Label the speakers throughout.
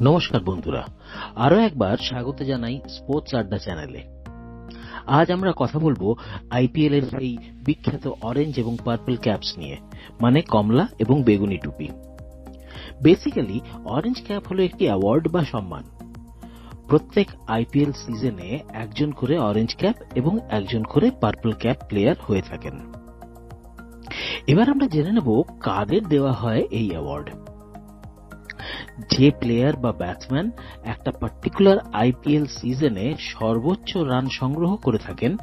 Speaker 1: নমস্কার বন্ধুরা, আরো একবার স্বাগত জানাই স্পোর্টস আড্ডা চ্যানেলে। আজ আমরা কথা বলবো আইপিএল এর এই বিখ্যাত অরেঞ্জ এবং পার্পল ক্যাপস নিয়ে, মানে কমলা এবং বেগুনি টুপি। বেসিক্যালি অরেঞ্জ ক্যাপ হলো একটি অ্যাওয়ার্ড বা সম্মান। প্রত্যেক আইপিএল সিজনে একজন করে অরেঞ্জ ক্যাপ এবং একজন করে পার্পল ক্যাপ প্লেয়ার হয়ে থাকেন। এবার আমরা জেনে নেব কাদের দেওয়া হয় এই অ্যাওয়ার্ড। যে প্লেয়ার বা ব্যাটসম্যান একটা পার্টিকুলার আইপিএল সিজনে সর্বোচ্চ রান সংগ্রহ করে থাকেন,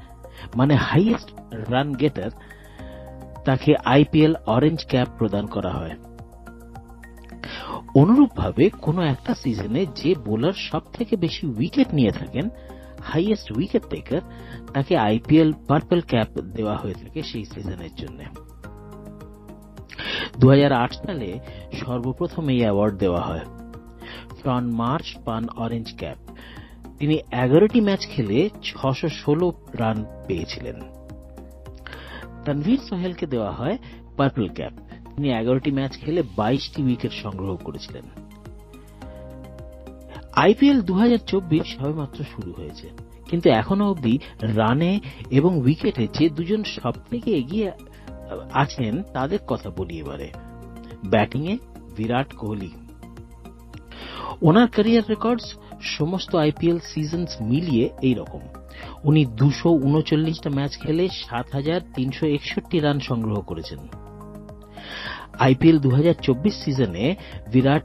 Speaker 1: মানে হাইয়েস্ট রান গেটার, তাকে আইপিএল অরেঞ্জ ক্যাপ প্রদান করা হয়। অনুরূপভাবে কোনো একটা সিজনে যে বোলার সব থেকে বেশি উইকেট নিয়ে থাকেন, হাইয়েস্ট উইকেট টেকার, তাকে আইপিএল পার্পল ক্যাপ দেওয়া হয়ে থাকে সেই সিজনের জন্য। 2008 সালে সর্বপ্রথম এই অ্যাওয়ার্ড দেওয়া হয়। শন মার্শ পান অরেঞ্জ ক্যাপ। তিনি 11টি ম্যাচ খেলে 616 রান পেয়েছিলেন। তানভীর সোহেলকে দেওয়া হয় পার্পল ক্যাপ। তিনি 11টি ম্যাচ খেলে 22টি উইকেট সংগ্রহ করেছিলেন। আইপিএল 2024 সবেমাত্র শুরু হয়েছে, কিন্তু এখনো অবধি রানে এবং উইকেটে যে দুজন সব থেকে এগিয়ে আছেন তাদের কথা বলি এবারে। ব্যাটিংয়ে বিরাট কোহলি। ওনার ক্যারিয়ার রেকর্ডস সমস্ত আইপিএল সিজনস মিলিয়ে এই রকম। উনি 239টা ম্যাচ খেলে 7,361 রান সংগ্রহ করেছেন। আইপিএল 2024 সিজনে বিরাট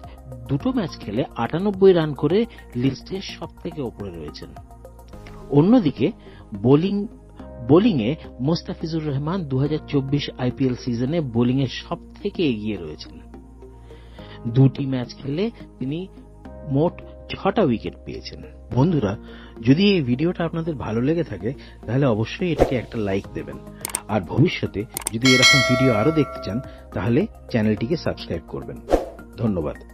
Speaker 1: দুটো ম্যাচ খেলে 98 রান করে লিস্টে সব থেকে ওপরে রয়েছেন। অন্যদিকে বোলিংয়ে মোস্তাফিজুর রহমান 2024 আইপিএল সিজনে বোলিংয়ে সব থেকে এগিয়ে রয়েছেন। 2টি ম্যাচ খেলে তিনি মোট 6টা উইকেট পেয়েছেন। বন্ধুরা, যদি এই ভিডিওটা আপনাদের ভালো লেগে থাকে তাহলে অবশ্যই এটাকে একটা লাইক দেবেন, আর ভবিষ্যতে যদি এরকম ভিডিও আরো দেখতে চান তাহলে চ্যানেলটিকে সাবস্ক্রাইব করবেন। ধন্যবাদ।